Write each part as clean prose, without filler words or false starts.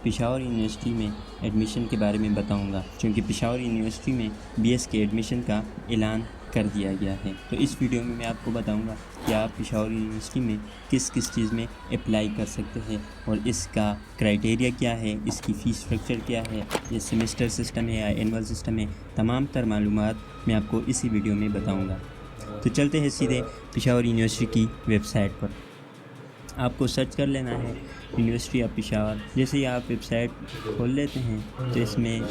Peshawar university में admission के बारे में बताऊंगा, क्योंकि पेशावर यूनिवर्सिटी में बीएस के एडमिशन का ऐलान कर दिया गया है। तो इस वीडियो में मैं आपको बताऊंगा कि आप पेशावर यूनिवर्सिटी में किस किस चीज़ में अप्लाई कर सकते हैं और इसका क्राइटेरिया क्या है, इसकी फ़ीस स्ट्रक्चर क्या है, ये सेमेस्टर सिस्टम है या एनुअल सिस्टम है, तमाम तर मालूमात मैं आपको इसी वीडियो में बताऊँगा। तो चलते हैं सीधे पेशावर यूनिवर्सिटी की वेबसाइट पर। आपको सर्च कर लेना है यूनिवर्सिटी ऑफ पेशावर। जैसे ही आप वेबसाइट खोल लेते हैं तो इसमें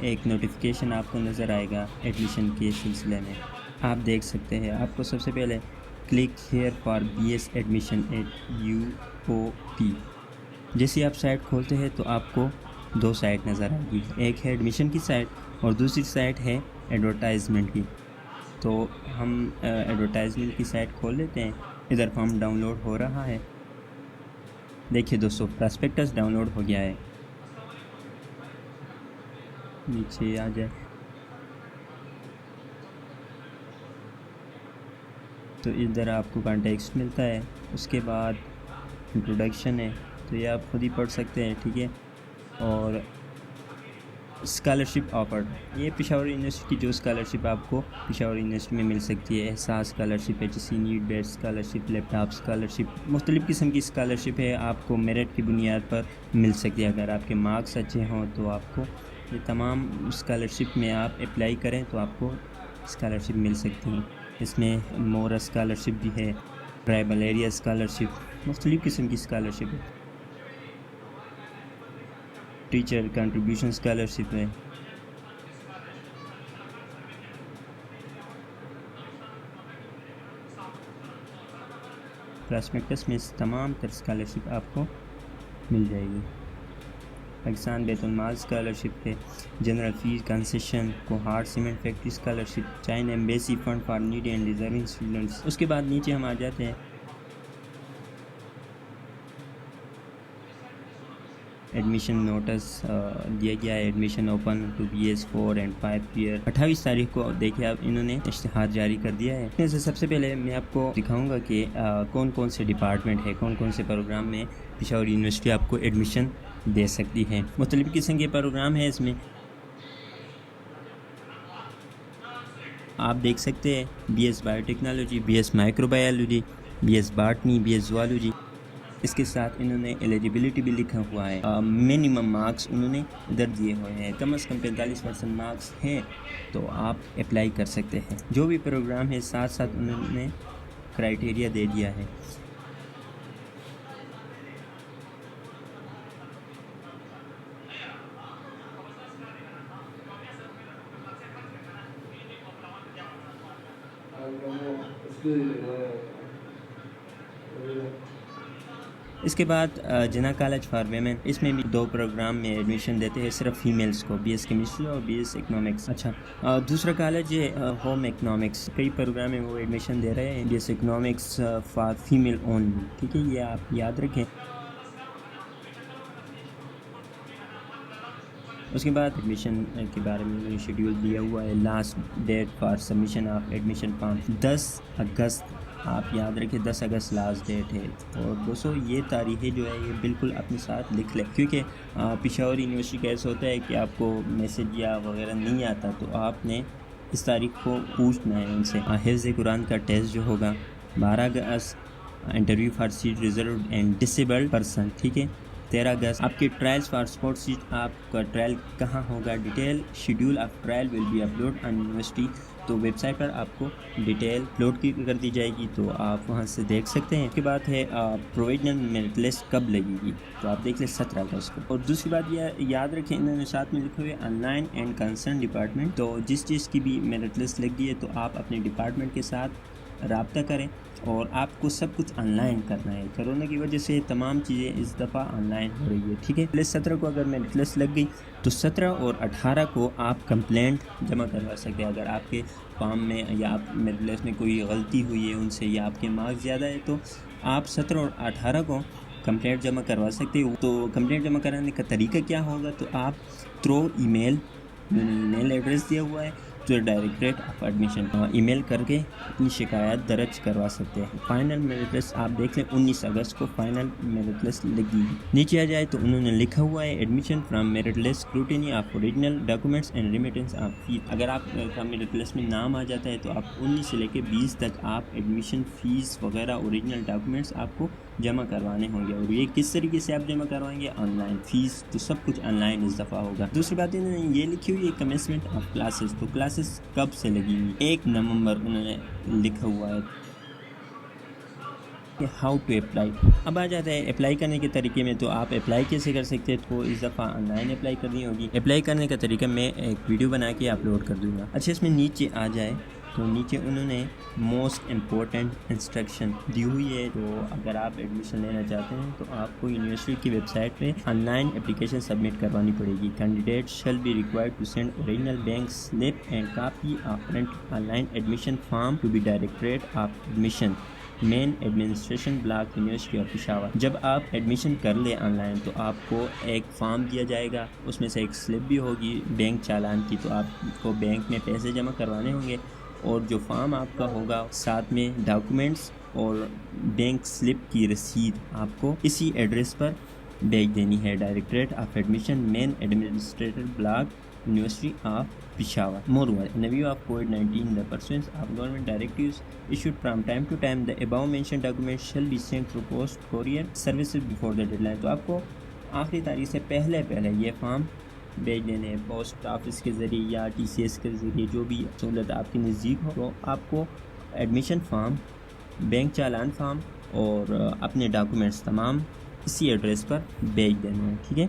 एक नोटिफिकेशन आपको नज़र आएगा एडमिशन के सिलसिले में। आप देख सकते हैं, आपको सबसे पहले click here for BS admission at UOP. जैसे आप साइट खोलते हैं तो आपको दो साइट नज़र आएगी, एक है एडमिशन की साइट और दूसरी साइट है एडवर्टाइजमेंट की। तो हम एडवर्टाइजमेंट की साइट खोल लेते हैं। इधर फॉर्म डाउनलोड हो रहा है। देखिए दोस्तों, प्रॉस्पेक्टस डाउनलोड हो गया है। नीचे आ जाए तो इधर आपको कॉन्टेक्स्ट मिलता है, उसके बाद इंट्रोडक्शन है, तो ये आप खुद ही पढ़ सकते हैं, ठीक है। और स्कॉलरशिप ऑफर्ड, ये पेशावर यूनिवर्सिटी जो स्कॉलरशिप आपको पेशावर यूनिवर्सिटी में मिल सकती है, Ehsaas scholarship, HEC need based scholarship, laptop scholarship, मुख्तलिफ़ किस्म की स्कॉलरशिप है, आपको मेरिट की बुनियाद पर मिल सकती है। अगर आपके मार्क्स अच्छे हों तो आपको ये तमाम स्कॉलरशिप में आप अप्लाई करें तो आपको स्कॉलरशिप मिल सकती हैं। इसमें मोरा स्कॉलरशिप भी है, ट्राइबल एरिया स्कॉलरशिप, मुख्तलिफ़ किस्म की स्कॉलरशिप है। टीचर कंट्रीब्यूशन स्कॉलरशिप है। प्रॉस्पेक्टस में तमाम तर स्कॉलरशिप आपको मिल जाएगी। पाकिस्तान बैतुल माल स्कॉलरशिप है, general fees concession, cohort cement factory scholarship, China embassy fund for needy and deserving students. उसके बाद नीचे हम आ जाते हैं, एडमिशन नोटिस दिया गया है, admission open to BS 4 and 5 year. 28 तारीख को देखिए आप इन्होंने इश्तिहार जारी कर दिया है। इसमें से सबसे पहले मैं आपको दिखाऊंगा कि कौन कौन से डिपार्टमेंट है, कौन कौन से प्रोग्राम में पेशावर यूनिवर्सिटी आपको एडमिशन दे सकती है। मुख्तलिफ़ किस्म के प्रोग्राम है इसमें, आप देख सकते हैं BS biotechnology, BS microbiology, BS botany, BS zoology. इसके साथ इन्होंने एलिजिबिलिटी भी लिखा हुआ है, मिनिमम मार्क्स उन्होंने इधर दिए हुए हैं, कम से कम 45% मार्क्स हैं तो आप अप्लाई कर सकते हैं। जो भी प्रोग्राम है साथ साथ उन्होंने क्राइटेरिया दे दिया है। इसके बाद जना कॉलेज फॉर वेमेन, इसमें भी दो प्रोग्राम में एडमिशन देते हैं सिर्फ फीमेल्स को, BS केमिस्ट्री और BS इकोनॉमिक्स। अच्छा, दूसरा कॉलेज है होम इकोनॉमिक्स, कई प्रोग्राम में वो एडमिशन दे रहे हैं BS economics for female only, ठीक है, ये आप याद रखें। उसके बाद एडमिशन के बारे में शेड्यूल दिया हुआ है। Last date for submission of admission form 10 अगस्त, आप याद रखें 10 अगस्त लास्ट डेट है। और दोस्तों ये तारीखें जो है ये बिल्कुल अपने साथ लिख लें, क्योंकि पेशावर यूनिवर्सिटी का ऐसा होता है कि आपको मैसेज या वगैरह नहीं आता तो आपने इस तारीख को पूछना है उनसे। हिफ्ज़ कुरान का टेस्ट जो होगा 12 अगस्त, interview for seat reserve and disabled person, ठीक है, 13 अगस्त। आपके ट्रायल्स फॉर स्पोर्ट सीट, आपका ट्रायल कहाँ होगा, detail schedule of trial will be upload on university, तो वेबसाइट पर आपको डिटेल अपलोड कर दी जाएगी, तो आप वहाँ से देख सकते हैं। इसके बाद है प्रोविजनल मेरिट लिस्ट कब लगेगी, तो आप देख लें 17 अगस्त को। और दूसरी बात यह याद रखें, इन्होंने साथ में लिखे हुए ऑनलाइन एंड कंसर्न डिपार्टमेंट, तो जिस चीज़ की भी मेरिट लिस्ट लगी है तो आप अपने डिपार्टमेंट के साथ रब्ता करें और आपको सब कुछ ऑनलाइन करना है। कोरोना की वजह से तमाम चीज़ें इस दफ़ा ऑनलाइन हो रही है, ठीक है। पहले 17 को अगर मेरिट लिस्ट लग गई तो 17 और 18 को आप कंप्लेंट जमा करवा सकते हैं। अगर आपके फॉर्म में या आप मेरिट लिस्ट में कोई गलती हुई है उनसे या आपके मार्क्स ज़्यादा है तो आप 17 और 18 को कंप्लेंट जमा करवा सकते हो। तो कंप्लेंट जमा कराने का तरीका क्या होगा, तो आप थ्रू ईमेल एड्रेस दिया हुआ है to the directorate of admission, email करके अपनी शिकायत दर्ज करवा सकते हैं। फाइनल मेरिट लिस्ट आप देख लें 19 अगस्त को फाइनल मेरिट लिस्ट लगी। नीचे आ जाए तो उन्होंने लिखा हुआ है admission from merit list scrutiny of original documents and remittance of fees. अगर आप का मेरिट लिस्ट में नाम आ जाता है तो आप 19 से लेकर 20 तक आप एडमिशन फीस वगैरह ओरिजिनल डॉक्यूमेंट्स आपको जमा करवाने होंगे। और ये किस तरीके से आप जमा करवाएंगे? ऑनलाइन। फीस तो सब कुछ ऑनलाइन इस दफ़ा होगा। दूसरी बात इन्होंने ये लिखी हुई है कमेंसमेंट ऑफ क्लासेस। तो क्लासेस कब से लगी हुई? 1 नवंबर उन्होंने लिखा हुआ है। How to apply. अब आ जाता है अप्लाई करने के तरीके में। तो आप अप्लाई कैसे कर सकते हैं? तो इस दफ़ा ऑनलाइन अप्लाई करनी होगी। अप्लाई करने का तरीका मैं एक वीडियो बना के अपलोड कर दूंगा। अच्छा, इसमें नीचे आ जाए तो नीचे उन्होंने मोस्ट इम्पोर्टेंट इंस्ट्रक्शन दी हुई है। तो अगर आप एडमिशन लेना चाहते हैं तो आपको यूनिवर्सिटी की वेबसाइट पे ऑनलाइन एप्लीकेशन सबमिट करवानी पड़ेगी। Candidate shall be required to send original bank slip and copy of print online admission form to be directorate of admission main administration block university of Peshawar. जब आप admission कर ले online तो आपको एक form दिया जाएगा, उसमें से एक स्लिप भी होगी बैंक चालान की। तो आपको बैंक में पैसे जमा करवाने होंगे और जो फॉर्म आपका होगा साथ में डॉक्यूमेंट्स और बैंक स्लिप की रसीद आपको इसी एड्रेस पर भेज देनी है। Directorate of admission main administrator block University of Peshawar. Moreover, in the view of COVID-19, the pursuance of government directives issued from time to time, the above mentioned documents shall be sent through post courier services before the deadline. तो आपको आखिरी तारीख से पहले ये form भेज देने हैं पोस्ट ऑफिस के ज़रिए या TCS के ज़रिए, जो भी सहूलत आपके नज़दीक हो। तो आपको एडमिशन फॉर्म, बैंक चालान फॉर्म और अपने डॉक्यूमेंट्स तमाम इसी एड्रेस पर भेज देने हैं। ठीक है।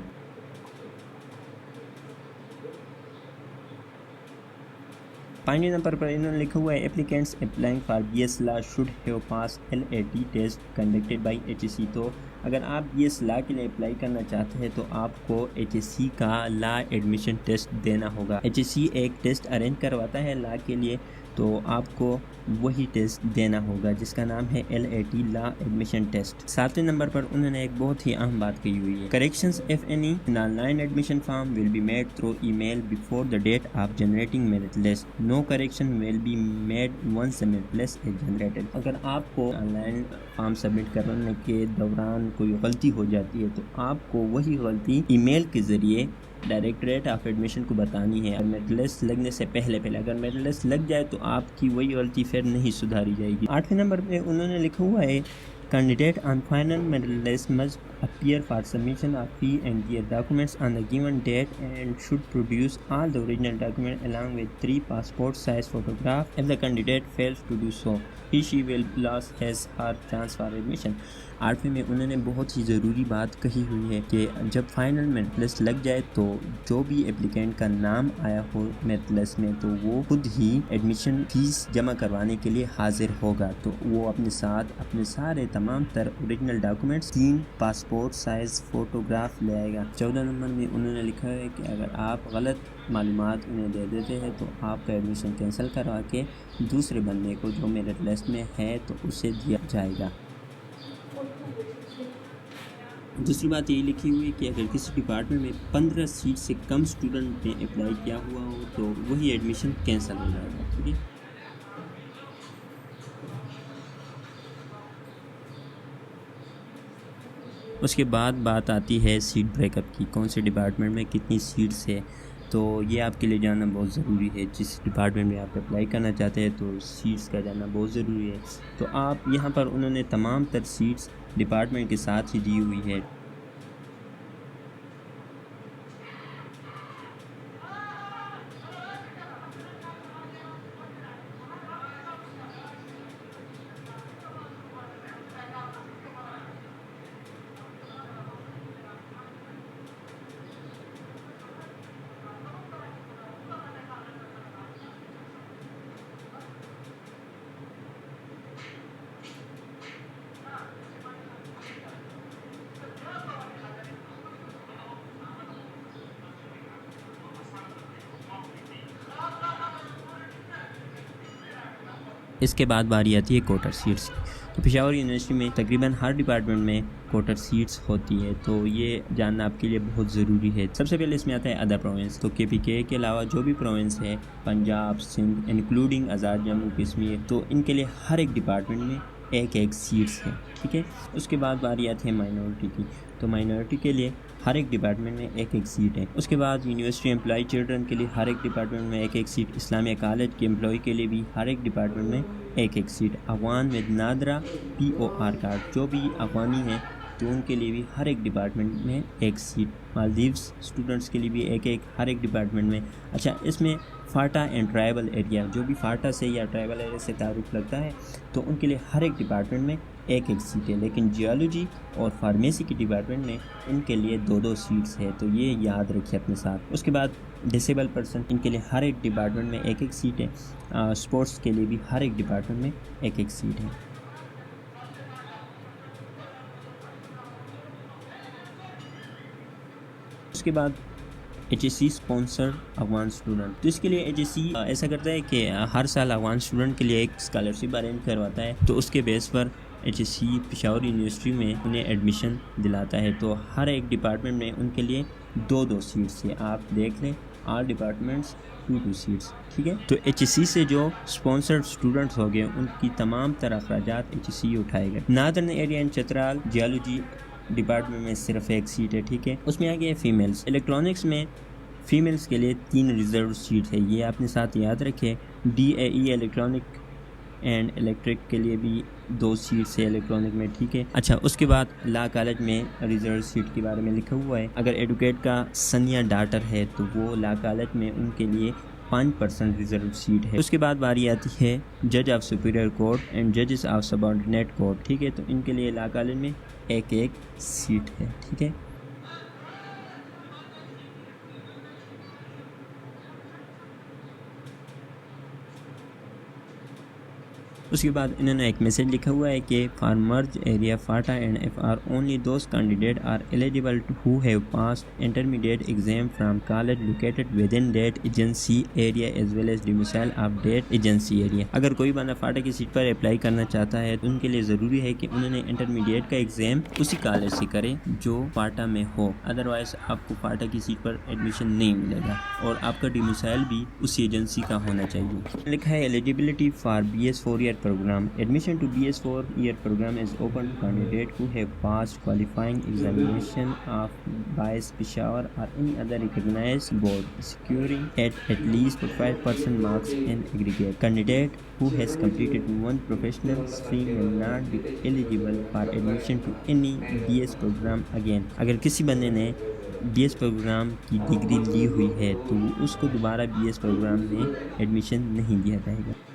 पाँचवें नंबर पर इन्होंने लिखा हुआ है applicants applying for BS law should have pass LAT test conducted by HSC। तो अगर आप BS लॉ के लिए अप्लाई करना चाहते हैं तो आपको HSC का लॉ एडमिशन टेस्ट देना होगा। HSC एक टेस्ट अरेंज करवाता है लॉ के लिए, तो आपको वही टेस्ट देना होगा जिसका नाम है LAT लॉ एडमिशन टेस्ट। 7वें नंबर पर उन्होंने एक बहुत ही अहम बात कही हुई है corrections if any in online admission form will be made through email before the date of generating merit list. No correction will be made once the merit list is generated. अगर आपको ऑनलाइन फॉर्म सबमिट करने के दौरान कोई गलती हो जाती है तो आपको वही गलती ईमेल के ज़रिए डायरेक्टरेट ऑफ एडमिशन को बतानी है। मेरिट लिस्ट लगने से पहले अगर मेरिट लिस्ट लग जाए तो आपकी वही गलती फिर नहीं सुधारी जाएगी। 8वें नंबर पे उन्होंने लिखा हुआ है candidate on final merit list must appear for submission of fee and their documents on the given date and should produce all the original document along with 3 passport size photograph. If the candidate fails to do so he she will loss his her chance for admission. 8वें में उन्होंने बहुत ही ज़रूरी बात कही हुई है कि जब फाइनल मेरिट लिस्ट लग जाए तो जो भी एप्लीकेंट का नाम आया हो मेरिट लिस्ट में तो वो खुद ही एडमिशन फीस जमा करवाने के लिए हाजिर होगा। तो वो अपने साथ अपने सारे तमाम तर original documents 3 passport size photograph ले आएगा। 14 नंबर में उन्होंने लिखा है कि अगर आप गलत मालूमात उन्हें दे देते हैं तो आपका एडमिशन कैंसिल करवा के दूसरे बंदे को जो मेरिट लिस्ट में है तो उसे दिया जाएगा। दूसरी बात ये लिखी हुई है कि अगर किसी डिपार्टमेंट में 15 सीट से कम स्टूडेंट ने अप्लाई किया हुआ हो तो वही एडमिशन कैंसिल हो जाएगा। ठीक है। उसके बाद बात आती है सीट ब्रेकअप की, कौन से डिपार्टमेंट में कितनी सीट्स है। तो ये आपके लिए जानना बहुत ज़रूरी है। जिस डिपार्टमेंट में आप अप्लाई करना चाहते हैं तो सीट्स का जानना बहुत ज़रूरी है। तो आप यहाँ पर उन्होंने तमाम तर सीट्स डिपार्टमेंट के साथ ही दी हुई है। इसके बाद बारी आती है कोटा सीट्स। तो पेशावर यूनिवर्सिटी में तकरीबन हर डिपार्टमेंट में कोटा सीट्स होती है, तो ये जानना आपके लिए बहुत ज़रूरी है। सबसे पहले इसमें आता है अदर प्रोविंस। तो KPK के अलावा जो भी प्रोविंस है, पंजाब, सिंध इंक्लूडिंग आज़ाद जम्मू कश्मीर, तो इनके लिए हर एक डिपार्टमेंट में एक एक सीट्स है, ठीक है। उसके बाद बारी आती है माइनॉरिटी की। तो माइनॉरिटी के लिए हर एक डिपार्टमेंट में एक एक सीट है। उसके बाद यूनिवर्सिटी एम्प्लॉय चिल्ड्रन के लिए हर एक डिपार्टमेंट में एक एक सीट। इस्लामिया कॉलेज के एम्प्लॉय के लिए भी हर एक डिपार्टमेंट में एक एक seat. Afghan with NADRA POR card, जो भी अफगानी हैं तो उनके लिए भी हर एक डिपार्टमेंट में एक सीट। मालदीव्स स्टूडेंट्स के लिए भी एक एक हर एक डिपार्टमेंट में। अच्छा, इसमें फाटा एंड ट्राइबल एरिया, जो भी फाटा से या ट्राइबल एरिया से तारुफ लगता है तो उनके लिए हर एक डिपार्टमेंट में एक एक सीट है। लेकिन जियोलॉजी और फार्मेसी के डिपार्टमेंट में इनके लिए दो दो सीट्स है, तो ये याद रखिए अपने साथ। उसके बाद डिसेबल पर्सन, इनके लिए हर एक डिपार्टमेंट में एक एक सीट है। स्पोर्ट्स के लिए भी हर एक डिपार्टमेंट में एक एक सीट है। उसके बाद HSC स्पॉन्सर अफगान स्टूडेंट। तो इसके लिए HSC ऐसा करता है कि हर साल अफगान स्टूडेंट के लिए एक स्कॉलरशिप अरेंज करवाता है, तो उसके बेस पर HSC पेशावर यूनिवर्सिटी में उन्हें एडमिशन दिलाता है। तो हर एक डिपार्टमेंट में उनके लिए दो दो सीट्स है। आप देख लें, आल डिपार्टमेंट्स 2 सीट्स, ठीक है। तो HSC से जो स्पॉन्सर्ड स्टूडेंट्स हो गए उनकी तमाम तरह अखराजात HSC उठाएगा। Northern area and Chitral geology department में सिर्फ एक सीट है, ठीक है। उसमें आ गया फीमेल्स। इलेक्ट्रॉनिक्स में फीमेल्स के लिए 3 रिजर्व सीट है, ये अपने साथ याद रखें। DAE इलेक्ट्रॉनिक एंड इलेक्ट्रिक के लिए भी 2 सीट्स है इलेक्ट्रॉनिक में, ठीक है। अच्छा, उसके बाद लॉ कॉलेज में रिजर्व सीट के बारे में लिखा हुआ है। अगर एडवोकेट का सन या डॉटर है तो वो लॉ कॉलेज में उनके लिए 5% रिजर्व सीट है। उसके बाद बारी आती है जज ऑफ सुपीरियर कोर्ट एंड जजेस ऑफ सबऑर्डिनेट कोर्ट, ठीक है। तो इनके लिए लॉ कॉलेज में एक एक सीट है, ठीक है। उसके बाद इन्होंने एक मैसेज लिखा हुआ है कि for merge area FATA and FR only those candidate are eligible who have passed intermediate exam from college located within that agency area as well as domicile of that agency area. अगर कोई बंदा फाटा की seat पर apply करना चाहता है तो उनके लिए ज़रूरी है कि उन्होंने इंटरमीडिएट का एग्ज़ाम उसी कॉलेज से करें जो फाटा में हो, अदरवाइज आपको फाटा की सीट पर एडमिशन नहीं मिलेगा और आपका डोमिसाइल भी उसी एजेंसी का होना चाहिए। लिखा है eligibility for BS 4 year program. Admission to BS 4-year program is open to candidates who have passed qualifying examination of BIS Peshawar or any other recognized board, securing at least 5% marks in aggregate. Candidate who has completed one professional stream will not be eligible for admission to any BS program again. अगर किसी बंदे ने BS programme की degree ली हुई है तो उसको दोबारा BS प्रोग्राम में एडमिशन नहीं दिया जाएगा।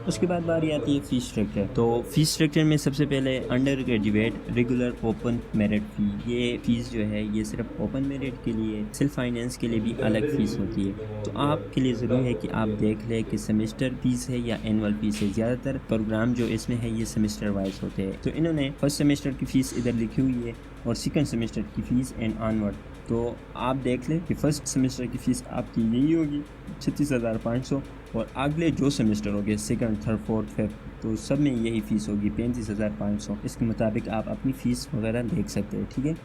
उसके बाद बारी आती है फ़ीस स्ट्रक्चर। तो फ़ीस स्ट्रक्चर में सबसे पहले undergraduate regular open merit fee, ये फ़ीस जो है ये सिर्फ ओपन मेरिट के लिए, सेल्फ फाइनेंस के लिए भी अलग फ़ीस होती है। तो आपके लिए ज़रूरी है कि आप देख लें कि सेमेस्टर फ़ीस है या एनुअल फ़ीस है। ज़्यादातर प्रोग्राम जो इसमें है ये सेमेस्टर वाइज होते हैं। तो इन्होंने फर्स्ट सेमेस्टर की फ़ीस इधर लिखी हुई है और सेकंड सेमेस्टर की फ़ीस एंड ऑनवर्ड। तो आप देख लें कि फ़र्स्ट सेमेस्टर की फ़ीस आपकी यही होगी 36,500 और अगले जो सेमेस्टर हो गए सेकंड, थर्ड, फोर्थ, फिफ्थ, तो सब में यही फ़ीस होगी 35,500। इसके मुताबिक आप अपनी फ़ीस वगैरह देख सकते हैं, ठीक है।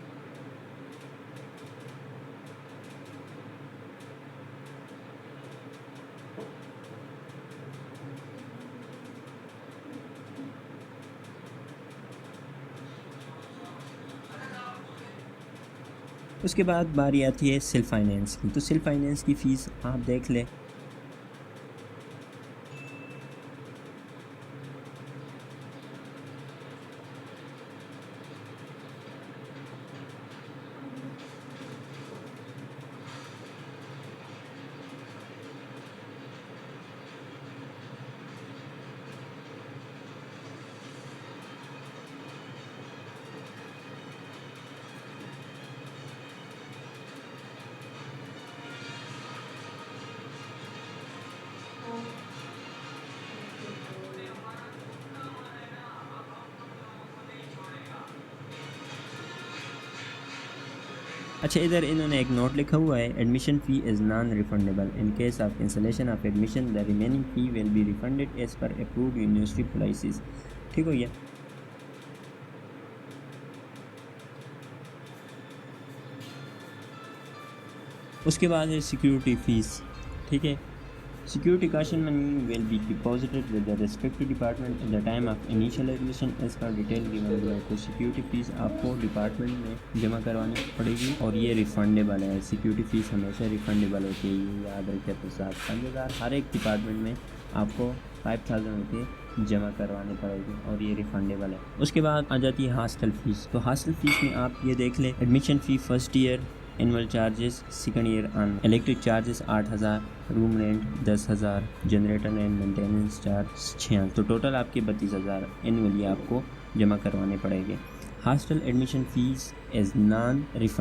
उसके बाद बारी आती है सेल्फ फाइनेंस की। तो सेल्फ फाइनेंस की फ़ीस आप देख लें। अच्छा, इधर इन्होंने एक नोट लिखा हुआ है, admission fee is non refundable in case of cancellation of admission the remaining fee will be refunded as per approved university policies. ठीक हो गया। उसके बाद है सिक्योरिटी फ़ीस। ठीक है, security caution money will be deposited with the respective department at the time of initial admission as per detail given below। तो security fees आपको डिपार्टमेंट में जमा करवानी पड़ेगी और ये रिफ़ंडेबल है। सिक्योरिटी फ़ीस हमेशा रिफ़ंडेबल होती है, ये याद रखिए। तो 5,000 हर एक डिपार्टमेंट में आपको 5,000 रुपये जमा करवाने पड़ेगी और ये रिफ़ंडेबल है। उसके बाद आ जाती है हॉस्टल फ़ीस। तो हॉस्टल फ़ीस में आप ये देख लें, admission fee first year, annual charges second year on, electric charges 8,000, room rent 10,000, generator and maintenance charge 6,000। तो टोटल आपके 32,000 एनुअली आपको जमा करवाने पड़ेंगे। Hostel admission fees as non refund